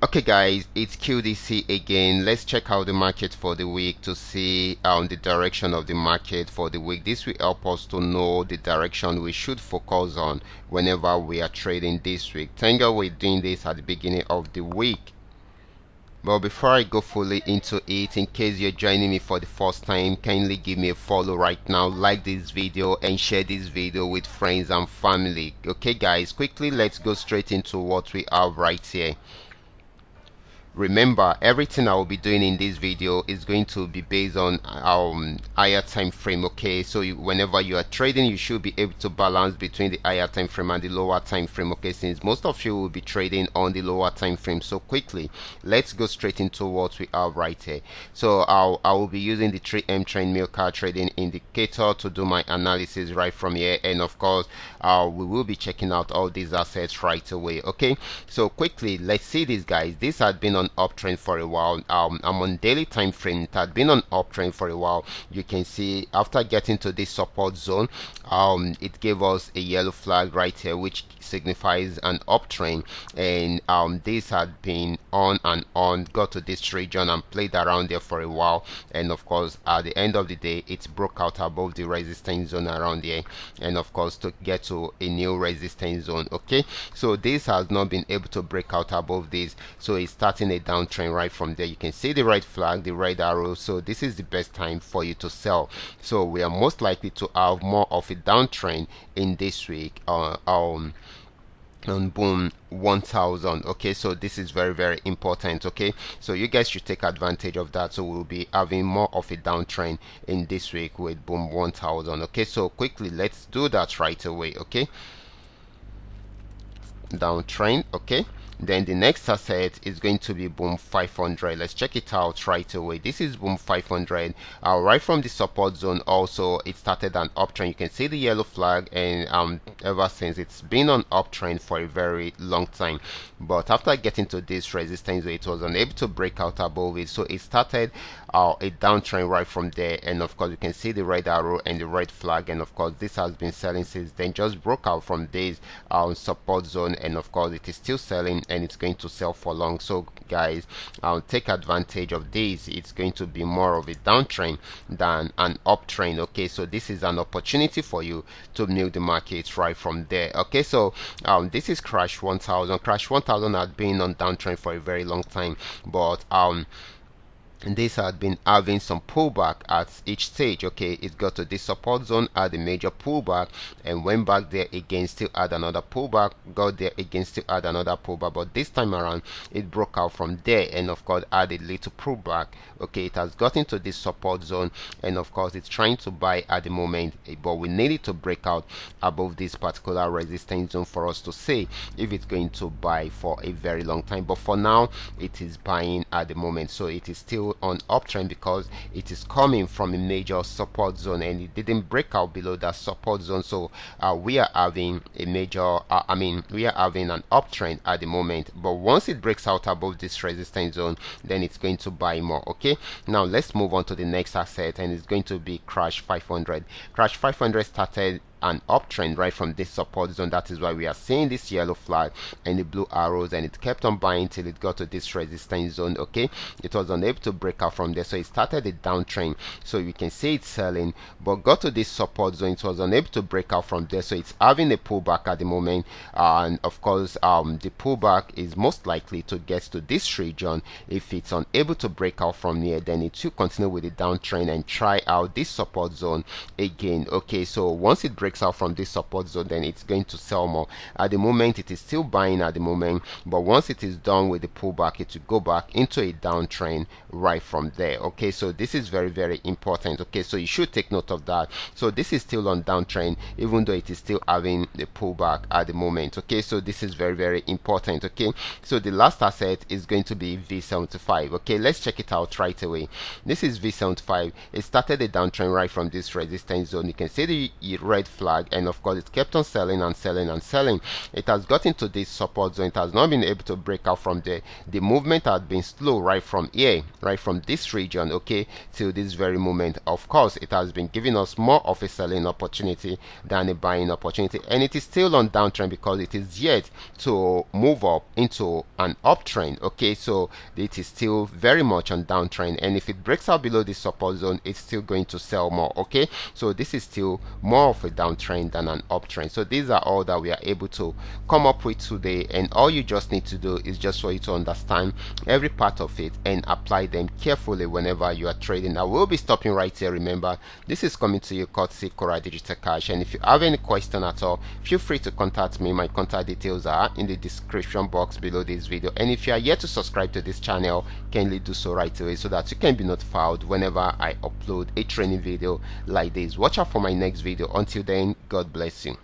Okay guys, it's QDC again. Let's check out the market for the week to see the direction of the market for the week. This will help us to know the direction we should focus on whenever we are trading this week. Thank God we're doing this at the beginning of the week. But before I go fully into it, in case you're joining me for the first time, kindly give me a follow right now, like this video and share this video with friends and family. Okay guys, quickly let's go straight into what we have right here. Remember, everything I will be doing in this video is going to be based on higher time frame. Okay, so whenever you are trading, you should be able to balance between the higher time frame and the lower time frame. Okay, since most of you will be trading on the lower time frame. So quickly let's go straight into what we have right here. So I will be using the 3M trend milk card trading indicator to do my analysis right from here, and of course we will be checking out all these assets right away. Okay, so quickly let's see this guys. This had been on uptrend for a while. I'm on daily time frame. It had been on uptrend for a while. You can see after getting to this support zone, it gave us a yellow flag right here, which signifies an uptrend, and this had been on and on, got to this region and played around there for a while, and of course at the end of the day it broke out above the resistance zone around here, and of course to get to a new resistance zone. Okay, so this has not been able to break out above this, so it's starting a downtrend right from there. You can see the red flag, the red arrow, so this is the best time for you to sell. So we are most likely to have more of a downtrend in this week on Boom 1000. Okay, so this is very important. Okay, so you guys should take advantage of that. So we'll be having more of a downtrend in this week with Boom 1000. Okay, so quickly let's do that right away. Okay, downtrend. Okay, then the next asset is going to be Boom 500. Let's check it out right away. This is Boom 500. Right from the support zone also it started an uptrend. You can see the yellow flag, and ever since it's been on uptrend for a very long time, but after getting to this resistance it was unable to break out above it, so it started a downtrend right from there, and of course you can see the red arrow and the red flag, and of course this has been selling since then, just broke out from this support zone, and of course it is still selling and it's going to sell for long. So guys, take advantage of this. It's going to be more of a downtrend than an uptrend. Okay, so this is an opportunity for you to milk the market right from there. Okay, so this is Crash 1000. Crash 1000 had been on downtrend for a very long time, but this had been having some pullback at each stage. Okay, it got to this support zone, had a major pullback, and went back there again, still had another pullback, got there again, still had another pullback, but this time around it broke out from there, and of course had a little pullback. Okay, it has gotten to this support zone, and of course it's trying to buy at the moment, but we need it to break out above this particular resistance zone for us to say if it's going to buy for a very long time. But for now it is buying at the moment, so it is still on uptrend because it is coming from a major support zone and it didn't break out below that support zone. So we are having a major we are having an uptrend at the moment, but once it breaks out above this resistance zone, then it's going to buy more. Okay, now let's move on to the next asset, and it's going to be Crash 500. Crash 500 started an uptrend right from this support zone. That is why we are seeing this yellow flag and the blue arrows, and it kept on buying till it got to this resistance zone. Okay, it was unable to break out from there, so it started a downtrend. So you can see it's selling, but got to this support zone, it was unable to break out from there, so it's having a pullback at the moment. And of course the pullback is most likely to get to this region. If it's unable to break out from here, then it should continue with the downtrend and try out this support zone again. Okay, so once it breaks out from this support zone, then it's going to sell more. At the moment it is still buying at the moment, but once it is done with the pullback, it will go back into a downtrend right from there. Okay, so this is very important. Okay, so you should take note of that. So this is still on downtrend even though it is still having the pullback at the moment. Okay, so this is very important. Okay, so the last asset is going to be V75. Okay, let's check it out right away. This is V75. It started a downtrend right from this resistance zone. You can see the red flag, and of course it kept on selling and selling and selling. It has gotten to this support zone. It has not been able to break out from there. The movement had been slow right from here, right from this region, okay, till this very moment. Of course, it has been giving us more of a selling opportunity than a buying opportunity, and it is still on downtrend because it is yet to move up into an uptrend. Okay, so it is still very much on downtrend, and if it breaks out below this support zone, it's still going to sell more. Okay, so this is still more of a downtrend than an uptrend. So these are all that we are able to come up with today, and all you just need to do is just for you to understand every part of it and apply them carefully whenever you are trading. I will be stopping right here. Remember, this is coming to you courtesy Qora Digital Cash, and if you have any question at all, feel free to contact me. My contact details are in the description box below this video, and if you are yet to subscribe to this channel, kindly do so right away so that you can be notified whenever I upload a training video like this. Watch out for my next video. Until then, God bless you.